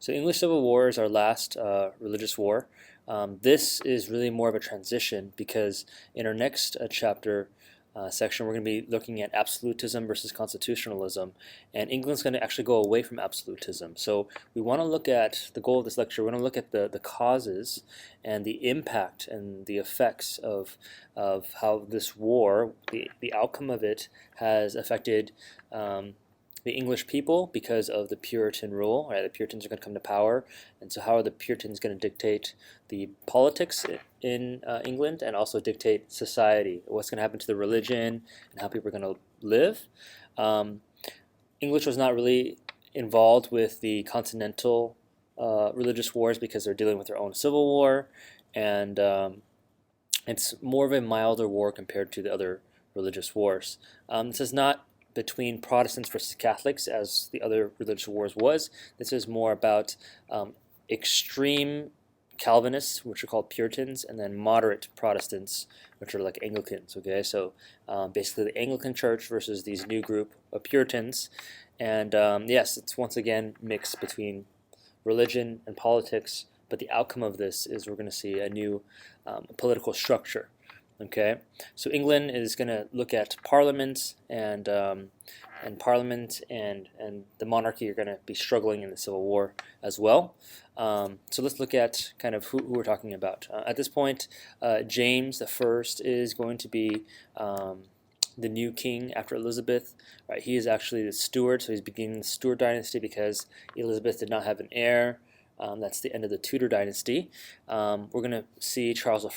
So English Civil War is our last religious war. This is really more of a transition because in our next chapter section, we're going to be looking at absolutism versus constitutionalism, and England's going to actually go away from absolutism. So we want to look at the goal of this lecture. We want to look at the causes and the impact and the effects of how this war, the outcome of it, has affected the English people because of the Puritan rule. Right, the Puritans are going to come to power, and so how are the Puritans going to dictate the politics in England and also dictate society? What's going to happen to the religion and how people are going to live? Um, English was not really involved with the continental religious wars because they're dealing with their own civil war, and it's more of a milder war compared to the other religious wars. This is not between Protestants versus Catholics as the other religious wars was. This is more about extreme Calvinists, which are called Puritans, and then moderate Protestants, which are like Anglicans. Okay, so basically the Anglican Church versus these new group of Puritans, and yes, it's once again mixed between religion and politics. But the outcome of this is we're going to see a new political structure. Okay, so England is going to look at Parliament and Parliament and the monarchy are going to be struggling in the Civil War as well. So let's look at kind of who we're talking about. At this point, James the First is going to be the new king after Elizabeth. Right, he is actually the Stuart, so he's beginning the Stuart dynasty because Elizabeth did not have an heir. That's the end of the Tudor dynasty. We're going to see Charles I,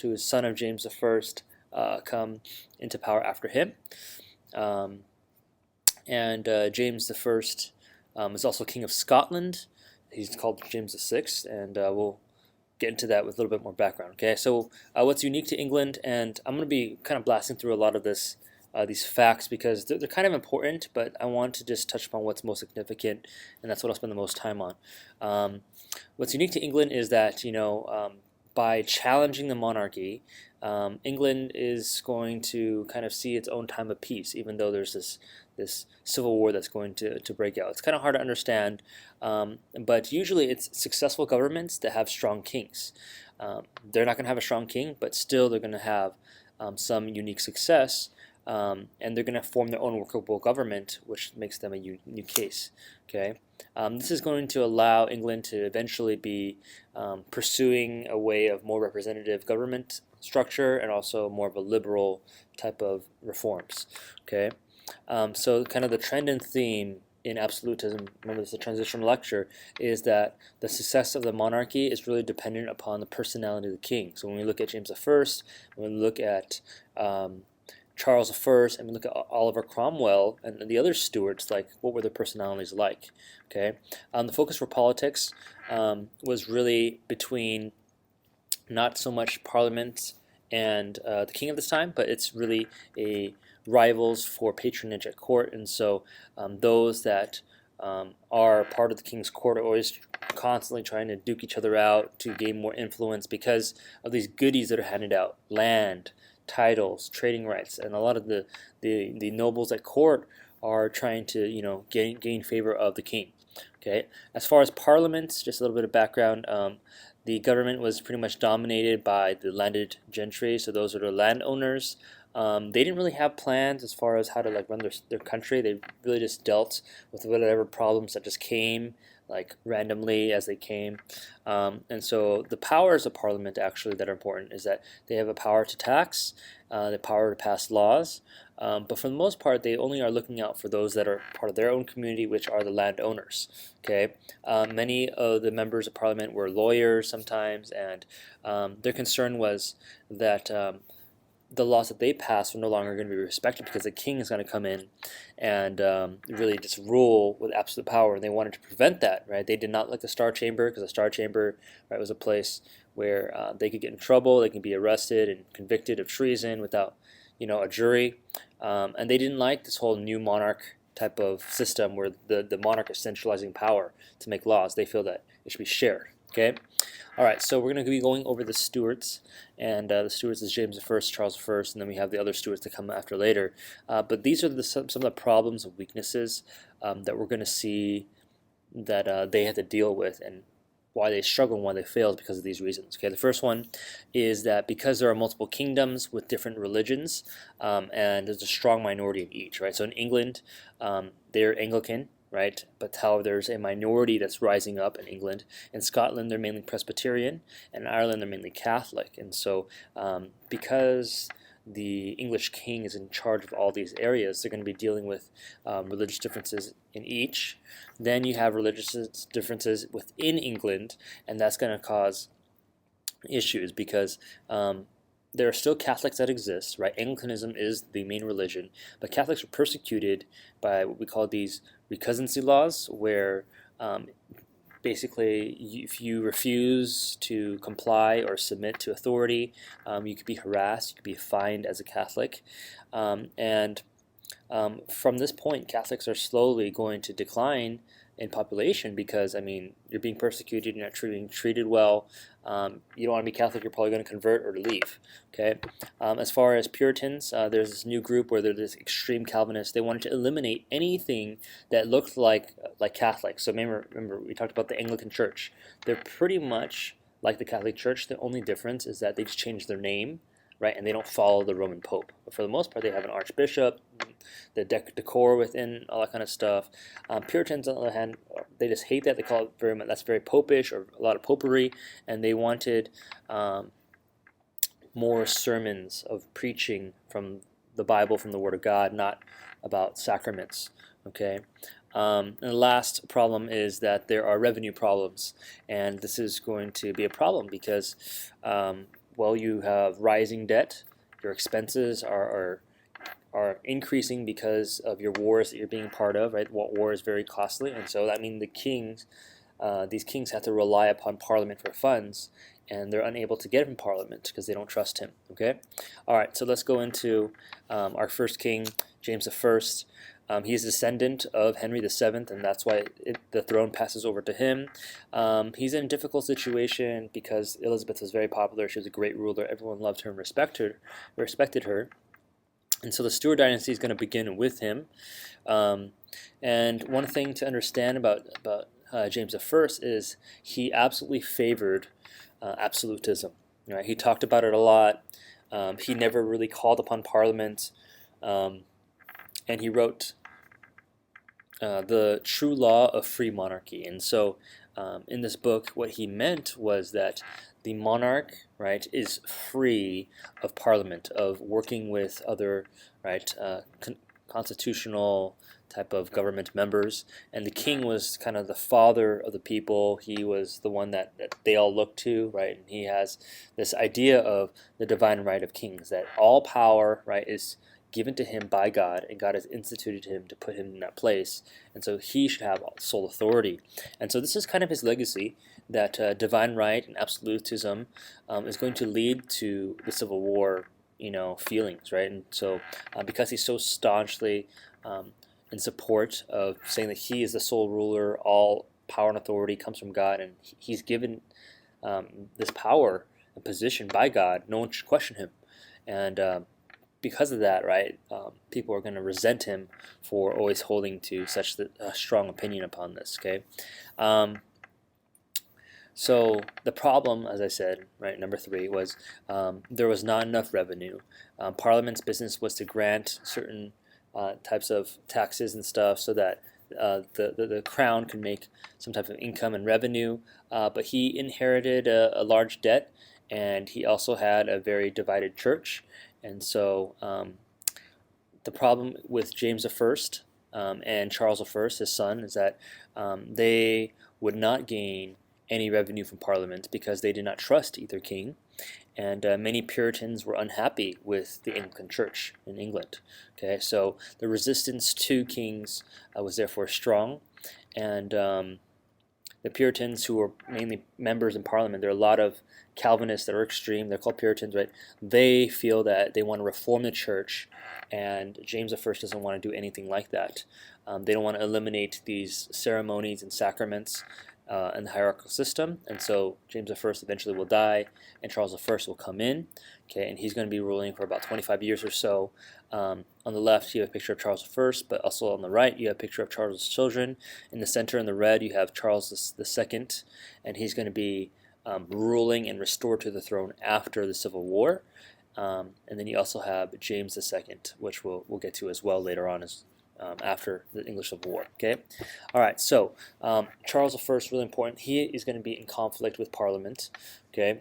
who is son of James I, come into power after him. James I is also king of Scotland. He's called James VI, and we'll get into that with a little bit more background. Okay, so what's unique to England, and I'm going to be kind of blasting through a lot of this these facts because they're kind of important, but I want to just touch upon what's most significant, and that's what I'll spend the most time on. What's unique to England is that by challenging the monarchy, England is going to kind of see its own time of peace, even though there's this civil war that's going to break out. It's kind of hard to understand, but usually it's successful governments that have strong kings. They're not going to have a strong king, but still they're going to have some unique success. And they're going to form their own workable government, which makes them a new case. Okay, this is going to allow England to eventually be pursuing a way of more representative government structure and also more of a liberal type of reforms. Okay, so kind of the trend and theme in absolutism, remember this is a transitional lecture, is that the success of the monarchy is really dependent upon the personality of the king. So when we look at James I, when we look at Charles I, and we look at Oliver Cromwell and the other Stuarts, like what were their personalities like? Okay, the focus for politics was really between not so much Parliament and the king at this time, but it's really a rivals for patronage at court, and so those that are part of the king's court are always constantly trying to duke each other out to gain more influence because of these goodies that are handed out: land, titles, trading rights, and a lot of the nobles at court are trying to gain favor of the king. Okay, as far as parliament, just a little bit of background. The government was pretty much dominated by the landed gentry, so those are the landowners. They didn't really have plans as far as how to run their country. They really just dealt with whatever problems that just came randomly as they came. And so the powers of parliament actually that are important is that they have a power to tax, the power to pass laws, but for the most part they only are looking out for those that are part of their own community, which are the landowners. Okay, many of the members of parliament were lawyers sometimes, and their concern was that the laws that they passed were no longer going to be respected because the king is going to come in and really just rule with absolute power. And they wanted to prevent that, right? They did not like the Star Chamber because the Star Chamber, right, was a place where they could get in trouble, they could be arrested and convicted of treason without, a jury. And they didn't like this whole new monarch type of system where the monarch is centralizing power to make laws. They feel that it should be shared. Okay. All right, so we're going to be going over the Stuarts, and the Stuarts is James I, Charles I, and then we have the other Stuarts to come after later. But these are some of the problems and weaknesses that we're going to see they had to deal with, and why they struggle and why they failed because of these reasons. Okay, the first one is that because there are multiple kingdoms with different religions, and there's a strong minority of each, right? So in England, they're Anglican, right? But however, there's a minority that's rising up in England. In Scotland, they're mainly Presbyterian, and in Ireland, they're mainly Catholic. And so, because the English king is in charge of all these areas, they're going to be dealing with religious differences in each. Then you have religious differences within England, and that's going to cause issues because there are still Catholics that exist, right? Anglicanism is the main religion, but Catholics are persecuted by what we call these recusantcy laws, where basically, if you refuse to comply or submit to authority, you could be harassed, you could be fined as a Catholic. And from this point, Catholics are slowly going to decline in population because, I mean, you're being persecuted, you're not being treated well. You don't want to be Catholic, you're probably going to convert or to leave. Okay. As far as Puritans, there's this new group where they're this extreme Calvinists. They wanted to eliminate anything that looked like Catholic. So remember we talked about the Anglican Church. They're pretty much like the Catholic Church. The only difference is that they just changed their name, right? And they don't follow the Roman Pope. But for the most part, they have an archbishop, the decor within, all that kind of stuff. Puritans, on the other hand, they just hate that. They call it very much, that's very popish, or a lot of popery, and they wanted more sermons of preaching from the Bible, from the Word of God, not about sacraments. Okay. And the last problem is that there are revenue problems, and this is going to be a problem because, well, you have rising debt, your expenses are increasing because of your wars that you're being part of, right? War is very costly, and so that means these kings have to rely upon Parliament for funds, and they're unable to get it from Parliament because they don't trust him. Okay, all right. So let's go into our first king, James I. He's a descendant of Henry VII, and that's why the throne passes over to him. He's in a difficult situation because Elizabeth was very popular. She was a great ruler. Everyone loved her and respected her. And so the Stuart dynasty is going to begin with him. And one thing to understand about James I is he absolutely favored absolutism. Right? He talked about it a lot. He never really called upon Parliament. And he wrote The True Law of Free Monarchy. And so in this book, what he meant was that the monarch, right, is free of Parliament, of working with other, right, constitutional type of government members, and the king was kind of the father of the people. He was the one that they all look to, right, and he has this idea of the divine right of kings, that all power, right, is given to him by God, and God has instituted him to put him in that place, and so he should have sole authority. And so this is kind of his legacy, that divine right and absolutism is going to lead to the Civil War, feelings, right? And so because he's so staunchly in support of saying that he is the sole ruler, all power and authority comes from God, and he's given this power and position by God, no one should question him. And because of that, right, people are going to resent him for always holding to such a strong opinion upon this. Okay, so the problem, as I said, right, number 3 was there was not enough revenue. Parliament's business was to grant certain types of taxes and stuff so that the crown can make some type of income and revenue. But he inherited a large debt, and he also had a very divided church. And so the problem with James I and Charles I, his son, is that they would not gain any revenue from Parliament because they did not trust either king. And many Puritans were unhappy with the Anglican Church in England. Okay, so the resistance to kings was therefore strong, and the Puritans, who were mainly members in Parliament, there are a lot of Calvinists that are extreme. They're called Puritans, right? They feel that they want to reform the church, and James I doesn't want to do anything like that. They don't want to eliminate these ceremonies and sacraments, in the hierarchical system, and so James I eventually will die, and Charles I will come in, okay, and he's going to be ruling for about 25 years or so. On the left, you have a picture of Charles I, but also on the right, you have a picture of Charles's children. In the center, in the red, you have Charles II, and he's going to be ruling and restored to the throne after the Civil War. And then you also have James II, which we'll get to as well later on after the English Civil War. Okay, all right. So Charles I, really important. He is going to be in conflict with Parliament. Okay,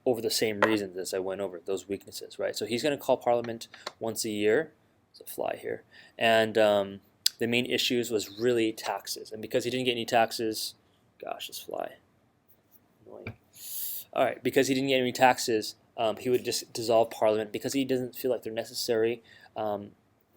over the same reasons as I went over, those weaknesses, right? So he's going to call Parliament once a year. There's a fly here, and the main issues was really taxes. And because he didn't get any taxes, gosh, this fly, annoying. All right, because he didn't get any taxes, he would just dissolve Parliament because he doesn't feel like they're necessary.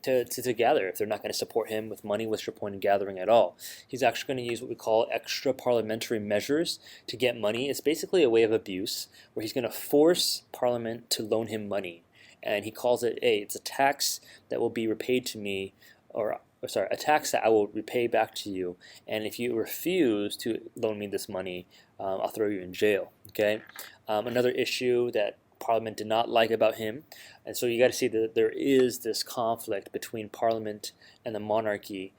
To gather if they're not going to support him with money. What's your point in gathering at all? He's actually going to use what we call extra parliamentary measures to get money. It's basically a way of abuse where he's going to force Parliament to loan him money, and he calls it it's a tax that will be repaid to me, or sorry, a tax that I will repay back to you, and if you refuse to loan me this money, I'll throw you in jail. Okay, another issue that Parliament did not like about him, and so you got to see that there is this conflict between Parliament and the monarchy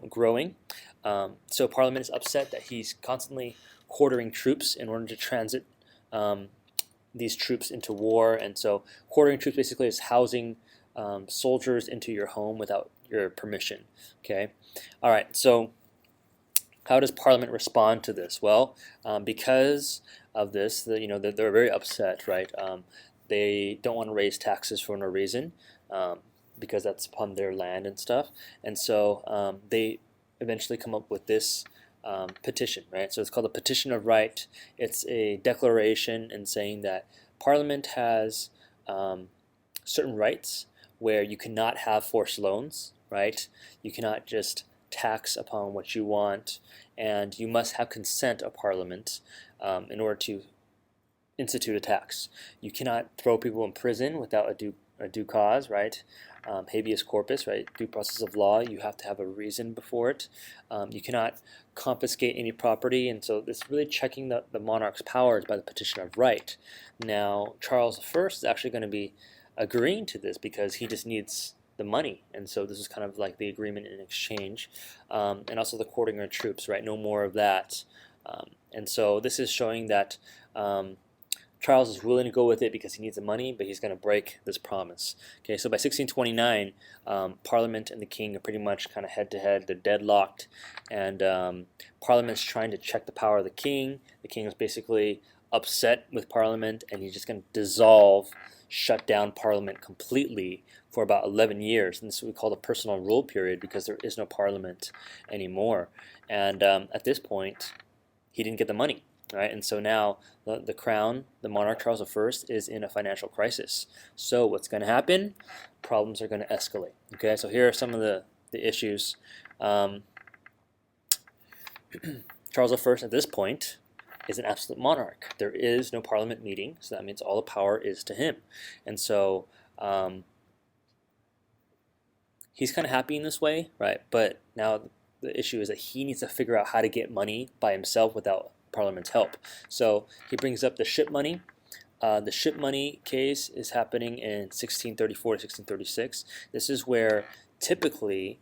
growing. So Parliament is upset that he's constantly quartering troops in order to transit these troops into war, and so quartering troops basically is housing soldiers into your home without your permission. Okay, all right. So how does Parliament respond to this? Well, because of this, they're very upset, right? They don't want to raise taxes for no reason, because that's upon their land and stuff. And so they eventually come up with this petition, right? So it's called the Petition of Right. It's a declaration and saying that Parliament has certain rights where you cannot have forced loans, right? You cannot just tax upon what you want, and you must have consent of Parliament in order to institute a tax. You cannot throw people in prison without a due cause, right? Habeas corpus, right? Due process of law. You have to have a reason before it. You cannot confiscate any property, and so it's really checking the monarch's powers by the Petition of Right. Now, Charles I is actually going to be agreeing to this because he just needs the money, and so this is kind of like the agreement in exchange, and also the quartering of troops, right? No more of that, and so this is showing that Charles is willing to go with it because he needs the money, but he's going to break this promise. Okay, so by 1629, Parliament and the king are pretty much kind of head-to-head. They're deadlocked, and Parliament's trying to check the power of the king. The king is basically upset with Parliament, and he's just going to shut down Parliament completely for about 11 years. And this is what we call the personal rule period because there is no Parliament anymore. And at this point, he didn't get the money. Right, and so now the crown, the monarch Charles I, is in a financial crisis. So what's going to happen? Problems are going to escalate. Okay, so here are some of the issues. Charles I at this point is an absolute monarch. There is no parliament meeting, so that means all the power is to him. And so he's kind of happy in this way, right? But now the issue is that he needs to figure out how to get money by himself without Parliament's help. So he brings up the ship money. The ship money case is happening in 1634 to 1636. This is where typically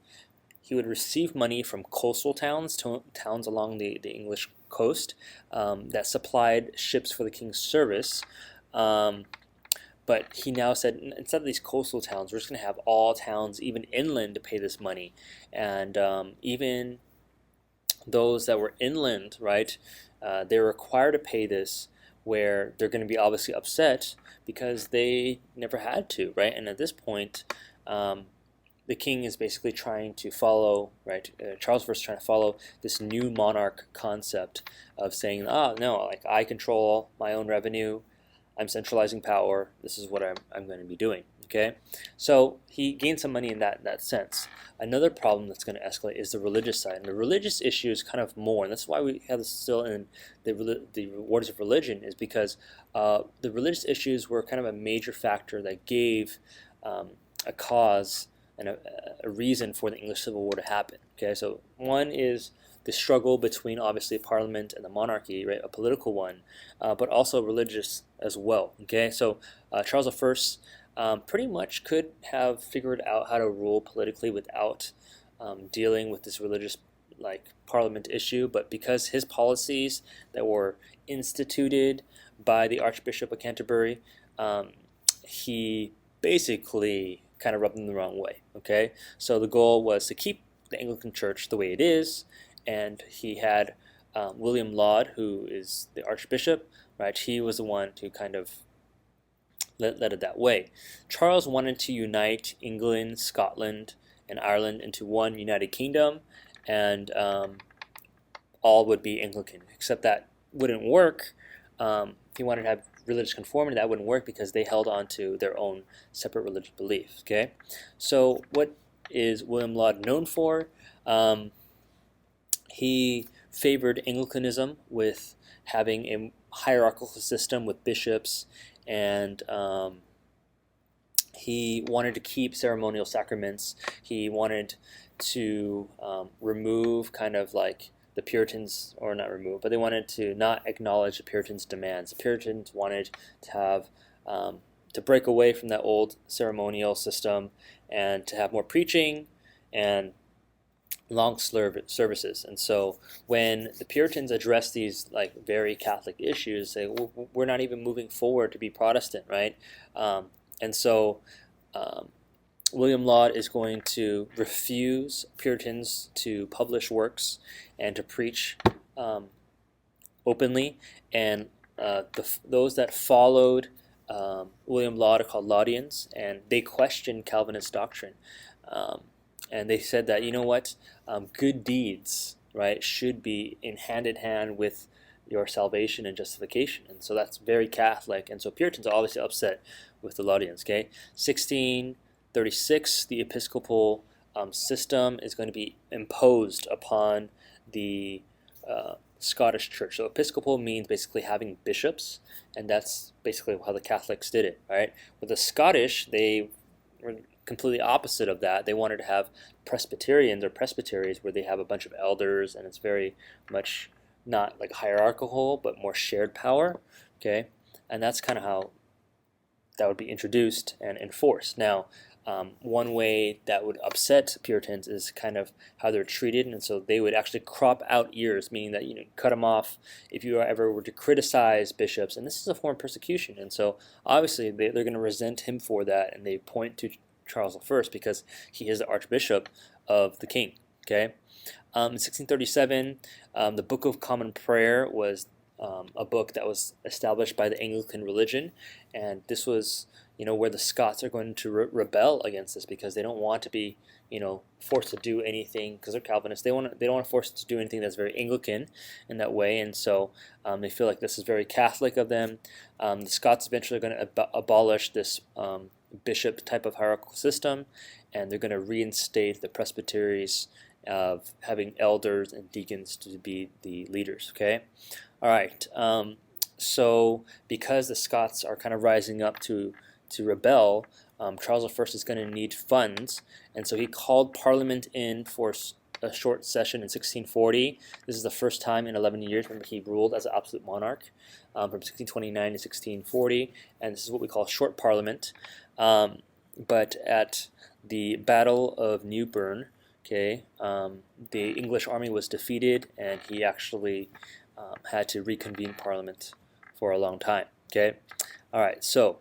he would receive money from coastal towns, towns along the English coast that supplied ships for the king's service. But he now said, instead of these coastal towns, we're just going to have all towns, even inland, to pay this money. And even those that were inland, right, they're required to pay this, where they're going to be obviously upset because they never had to, right? And at this point, the king is basically trying to follow, right? Charles I is trying to follow this new monarch concept of saying, no, like I control my own revenue, I'm centralizing power, this is what I'm going to be doing. Okay, so he gained some money in that sense. Another problem that's going to escalate is the religious side, and the religious issue is kind of more, and that's why we have this still in the Wars of Religion, is because the religious issues were kind of a major factor that gave a cause and a reason for the English Civil War to happen. Okay, so one is the struggle between obviously Parliament and the monarchy, right, a political one, but also religious as well. Okay, so Charles I pretty much could have figured out how to rule politically without dealing with this religious Parliament issue, but because his policies that were instituted by the Archbishop of Canterbury, he basically kind of rubbed them the wrong way. Okay, so the goal was to keep the Anglican Church the way it is, and he had William Laud, who is the Archbishop, right? He was the one to kind of led it that way. Charles wanted to unite England, Scotland, and Ireland into one united kingdom, and all would be Anglican, except that wouldn't work. If he wanted to have religious conformity, that wouldn't work because they held on to their own separate religious beliefs. Okay, so what is William Laud known for? He favored Anglicanism with having a hierarchical system with bishops, and he wanted to keep ceremonial sacraments. He wanted to remove kind of like the Puritans, or not remove, but they wanted to not acknowledge the Puritans' demands. The Puritans wanted to have to break away from that old ceremonial system and to have more preaching and long services. And so when the Puritans addressed these like very Catholic issues, they we're not even moving forward to be Protestant, right? And so William Laud is going to refuse Puritans to publish works and to preach openly, and those that followed William Laud are called Laudians, and they questioned Calvinist doctrine. And they said that, you know what, good deeds, right, should be in hand with your salvation and justification. And so that's very Catholic. And so Puritans are obviously upset with the Laudians. Okay, 1636, the Episcopal system is going to be imposed upon the Scottish Church. So Episcopal means basically having bishops, and that's basically how the Catholics did it, right? With the Scottish, they were completely opposite of that. They wanted to have Presbyterians or presbyteries where they have a bunch of elders, and it's very much not like hierarchical, but more shared power. Okay, and that's kind of how that would be introduced and enforced. Now, one way that would upset Puritans is kind of how they're treated, and so they would actually crop out ears, meaning that cut them off if you ever were to criticize bishops, and this is a form of persecution. And so obviously they're going to resent him for that, and they point to Charles I because he is the Archbishop of the King. Okay, in 1637, the Book of Common Prayer was a book that was established by the Anglican religion, and this was where the Scots are going to rebel against this because they don't want to be forced to do anything because they're Calvinists. They don't want to force to do anything that's very Anglican in that way, and so they feel like this is very Catholic of them. The Scots eventually are going to abolish this bishop type of hierarchical system, and they're going to reinstate the presbyteries of having elders and deacons to be the leaders. Okay, all right. So because the Scots are kind of rising up to rebel, Charles I is going to need funds, and so he called Parliament in for a short session in 1640. This is the first time in 11 years when he ruled as an absolute monarch, from 1629 to 1640, and this is what we call a short Parliament. But at the Battle of Newburn, okay, the English army was defeated, and he actually had to reconvene Parliament for a long time. Okay, all right. So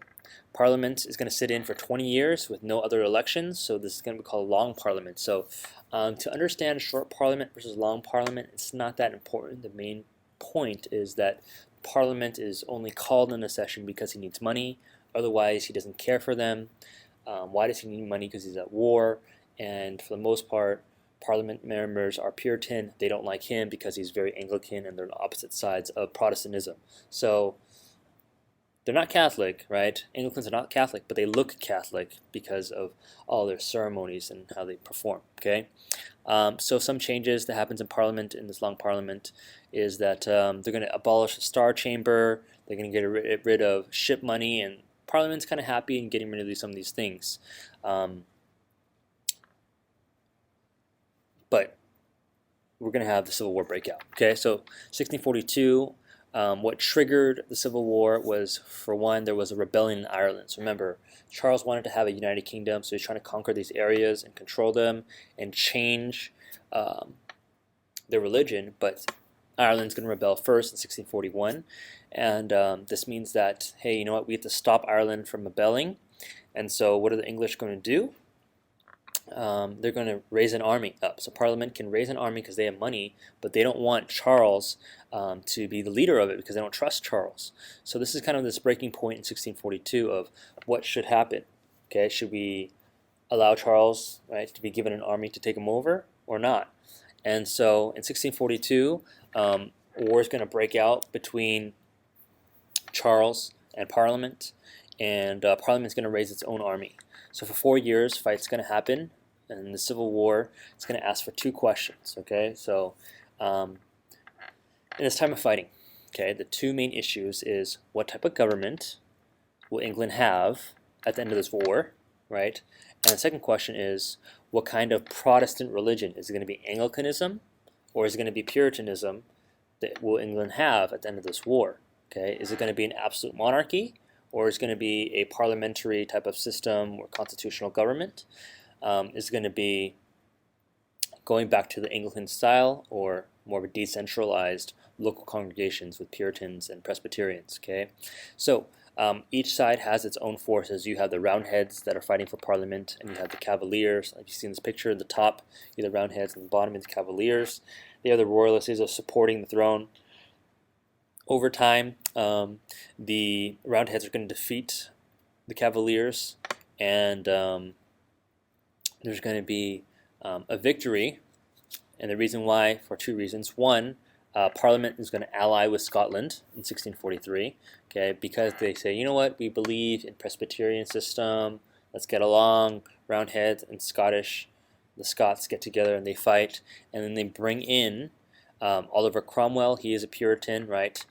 Parliament is going to sit in for 20 years with no other elections. So this is going to be called long Parliament. So to understand short Parliament versus long Parliament, it's not that important. The main point is that Parliament is only called in a session because he needs money. Otherwise, he doesn't care for them. Why does he need money? Because he's at war. And for the most part, Parliament members are Puritan. They don't like him because he's very Anglican, and they're on opposite sides of Protestantism. So they're not Catholic, right? Anglicans are not Catholic, but they look Catholic because of all their ceremonies and how they perform. Okay, so some changes that happens in Parliament, in this long Parliament, is that they're going to abolish the Star Chamber. They're going to get rid of ship money, and Parliament's kind of happy in getting rid of some of these things. But we're going to have the Civil War break out. Okay, so 1642, what triggered the Civil War was, for one, there was a rebellion in Ireland. So remember, Charles wanted to have a united kingdom, so he's trying to conquer these areas and control them and change their religion, but Ireland's going to rebel first in 1641, and this means that, hey, you know what, we have to stop Ireland from rebelling, and so what are the English going to do? They're going to raise an army up. So Parliament can raise an army because they have money, but they don't want Charles to be the leader of it because they don't trust Charles. So this is kind of this breaking point in 1642 of what should happen. Okay, should we allow Charles, right, to be given an army to take him over or not? And so in 1642, a war is going to break out between Charles and Parliament, and Parliament's going to raise its own army. So for 4 years, fight's going to happen, and the Civil War is going to ask for 2 questions. Okay, so in this time of fighting, okay, the 2 main issues is what type of government will England have at the end of this war, right? And the second question is, what kind of Protestant religion? Is it going to be Anglicanism, or is it going to be Puritanism that will England have at the end of this war? Okay, is it going to be an absolute monarchy, or is it going to be a parliamentary type of system or constitutional government? Is it going to be going back to the Anglican style, or more of a decentralized local congregations with Puritans and Presbyterians? Okay, so each side has its own forces. You have the Roundheads that are fighting for Parliament, and you have the Cavaliers. Like you see in this picture, at the top, you have the Roundheads, and the bottom is the Cavaliers. They are the Royalists. These are supporting the throne. Over time, the Roundheads are going to defeat the Cavaliers, and there's going to be a victory. And the reason why, for 2 reasons. One, Parliament is going to ally with Scotland in 1643, okay, because they say, you know what, we believe in Presbyterian system, let's get along. Roundheads and the Scots get together and they fight, and then they bring in Oliver Cromwell. He is a Puritan, right?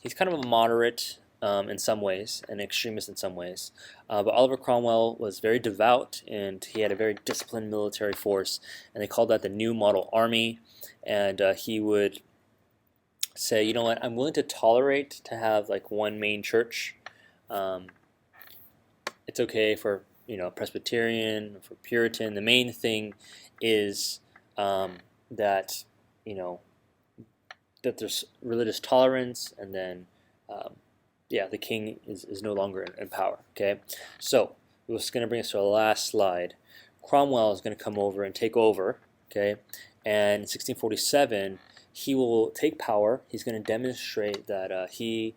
He's kind of a moderate in some ways, an extremist in some ways. But Oliver Cromwell was very devout, and he had a very disciplined military force, and they called that the New Model Army. And he would say, you know what, I'm willing to tolerate to have like one main church. It's okay for, you know, Presbyterian, for Puritan. The main thing is that, you know, that there's religious tolerance, and then yeah, the king is no longer in power. Okay, so we're just going to bring us to the last slide. Cromwell is going to come over and take over. Okay, and in 1647 he will take power. He's going to demonstrate that he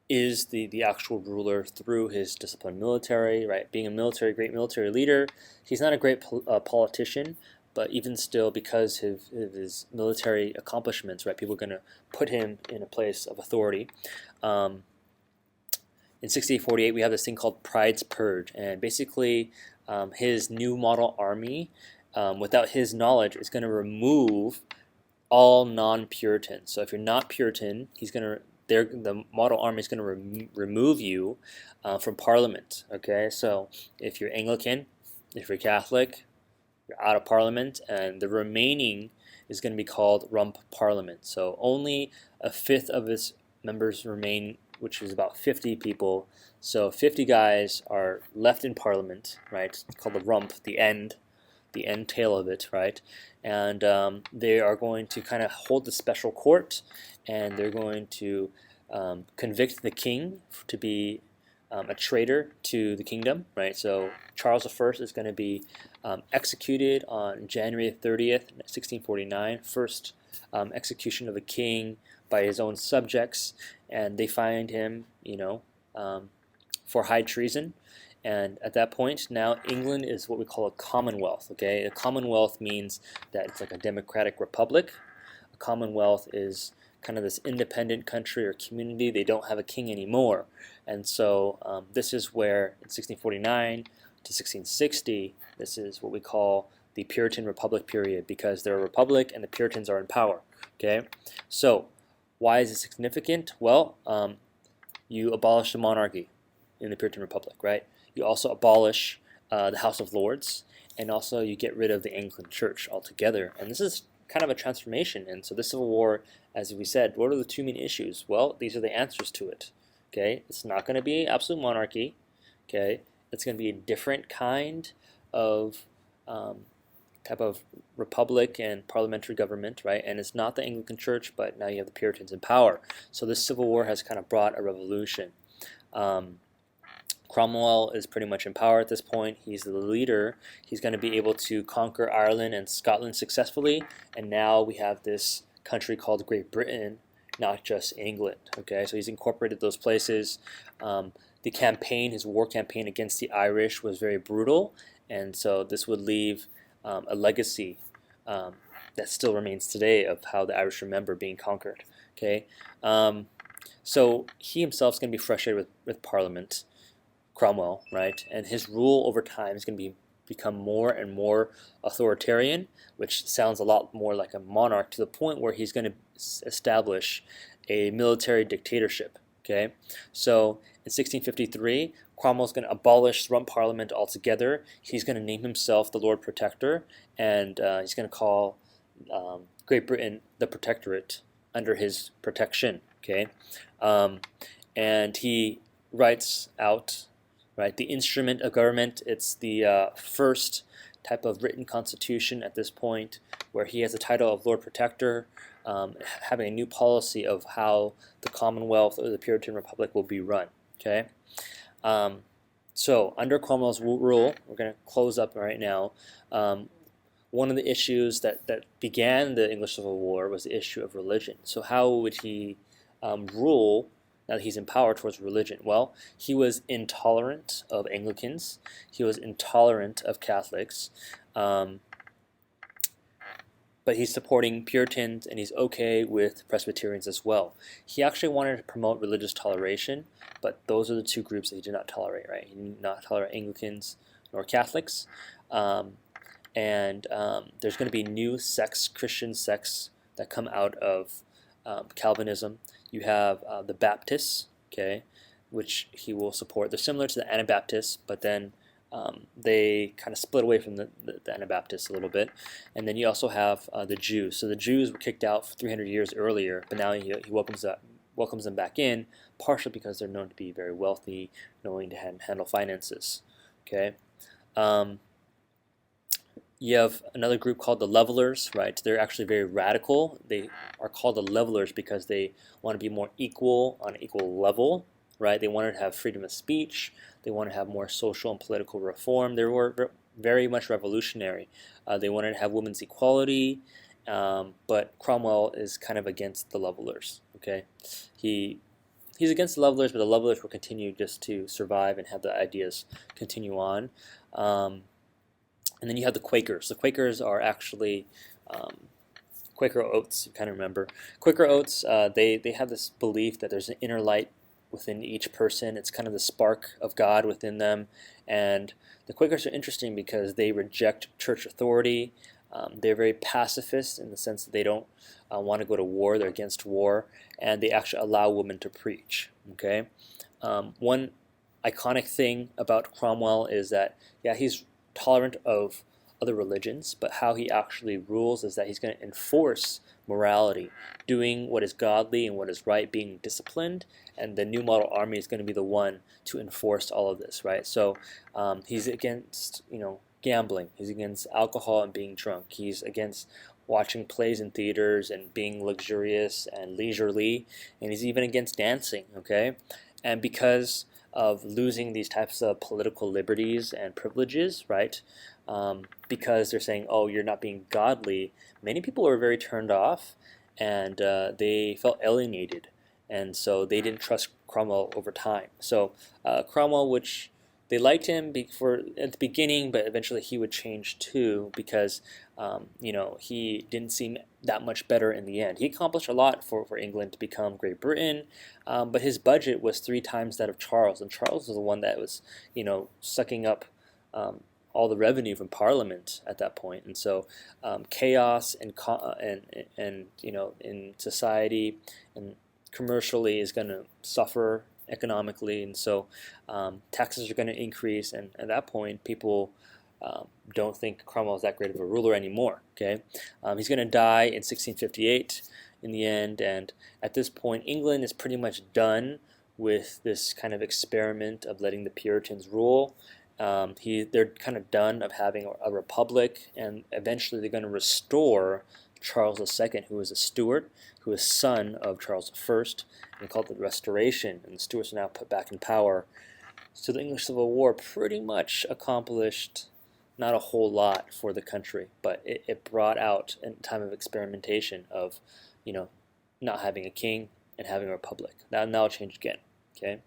is the actual ruler through his disciplined military, right? Being a great military leader. He's not a great politician, but even still, because of his military accomplishments, right, people are going to put him in a place of authority. In 1648, we have this thing called Pride's Purge, and basically his new model army, without his knowledge, is going to remove all non-Puritans. So if you're not Puritan, the model army is going to remove you from Parliament. Okay, so if you're Anglican, if you're Catholic, you're out of Parliament, and the remaining is going to be called Rump Parliament. So only a fifth of its members remain, which is about 50 people. So 50 guys are left in Parliament, right? It's called the Rump, the end tail of it, right? And they are going to kind of hold the special court, and they're going to convict the king to be a traitor to the kingdom, right? So Charles I is going to be executed on January 30th, 1649, first execution of a king by his own subjects, and they find him, you know, for high treason. And at that point, now England is what we call a commonwealth. Okay, a commonwealth means that it's like a democratic republic. A commonwealth is kind of this independent country or community. They don't have a king anymore, and so this is where in 1649 to 1660, this is what we call the Puritan Republic period, because they're a republic and the Puritans are in power. Okay, so why is it significant? Well, you abolish the monarchy in the Puritan Republic, right? You also abolish the House of Lords, and also you get rid of the Anglican Church altogether. And this is kind of a transformation. And so this Civil War, as we said, what are the two main issues? Well, these are the answers to it. Okay, it's not going to be absolute monarchy. Okay, it's going to be a different kind of type of republic and parliamentary government, right? And it's not the Anglican Church, but now you have the Puritans in power. So this Civil War has kind of brought a revolution. Cromwell is pretty much in power at this point. He's the leader. He's going to be able to conquer Ireland and Scotland successfully. And now we have this country called Great Britain, not just England. Okay, so he's incorporated those places. The campaign, his war campaign against the Irish, was very brutal. And so this would leave a legacy that still remains today of how the Irish remember being conquered. Okay, so he himself is going to be frustrated with Parliament, Cromwell, right? And his rule over time is going to become more and more authoritarian, which sounds a lot more like a monarch, to the point where he's going to establish a military dictatorship. Okay, so in 1653, Cromwell's going to abolish the Rump Parliament altogether. He's going to name himself the Lord Protector, and he's going to call Great Britain the Protectorate under his protection. Okay, and he writes out, right, the instrument of government. It's the first type of written constitution at this point, where he has the title of Lord Protector, having a new policy of how the Commonwealth or the Puritan Republic will be run. Okay, so under Cromwell's rule, we're going to close up right now. One of the issues that began the English Civil War was the issue of religion. So how would he rule now that he's in power towards religion? Well, he was intolerant of Anglicans. He was intolerant of Catholics. But he's supporting Puritans, and he's okay with Presbyterians as well. He actually wanted to promote religious toleration, but those are the two groups that he did not tolerate, right? He did not tolerate Anglicans nor Catholics. There's going to be new sects, Christian sects, that come out of Calvinism. You have the Baptists, okay, which he will support. They're similar to the Anabaptists, but then they kind of split away from the Anabaptists a little bit. And then you also have the Jews. So the Jews were kicked out 300 years earlier, but now he welcomes them back in, partially because they're known to be very wealthy, knowing to handle finances. Okay. You have another group called the Levelers, right? They're actually very radical. They are called the Levelers because they want to be more equal on an equal level, right? They wanted to have freedom of speech. They wanted to have more social and political reform. They were very much revolutionary. They wanted to have women's equality, but Cromwell is kind of against the Levelers. Okay, he's against the Levelers, but the Levelers will continue just to survive and have the ideas continue on. And then you have the Quakers. The Quakers are actually Quaker Oats. You kind of remember Quaker Oats. They have this belief that there's an inner light within each person. It's kind of the spark of God within them. And the Quakers are interesting because they reject church authority. They're very pacifist in the sense that they don't want to go to war. They're against war, and they actually allow women to preach. Okay, one iconic thing about Cromwell is that, yeah, he's tolerant of other religions, but how he actually rules is that he's going to enforce morality, doing what is godly and what is right, being disciplined, and the New Model Army is going to be the one to enforce all of this, right? So he's against, gambling. He's against alcohol and being drunk. He's against watching plays in theaters and being luxurious and leisurely, and he's even against dancing, okay? And because of losing these types of political liberties and privileges, right? Because they're saying, oh, you're not being godly, many people were very turned off, and they felt alienated, and so they didn't trust Cromwell over time. So Cromwell, which they liked him at the beginning, but eventually he would change too, because he didn't seem that much better in the end. He accomplished a lot for England to become Great Britain, but his budget was 3 times that of Charles, and Charles was the one that was sucking up all the revenue from Parliament at that point. And so chaos and in society and commercially is going to suffer economically, and so taxes are going to increase, and at that point people don't think Cromwell is that great of a ruler anymore. Okay, he's going to die in 1658 in the end, and at this point, England is pretty much done with this kind of experiment of letting the Puritans rule. They're kind of done of having a republic, and eventually they're going to restore Charles II, who was a Stuart, who was son of Charles I, and called it the Restoration, and the Stuarts are now put back in power. So the English Civil War pretty much accomplished not a whole lot for the country, but it brought out a time of experimentation of, not having a king and having a republic. Now it'll change again. Okay.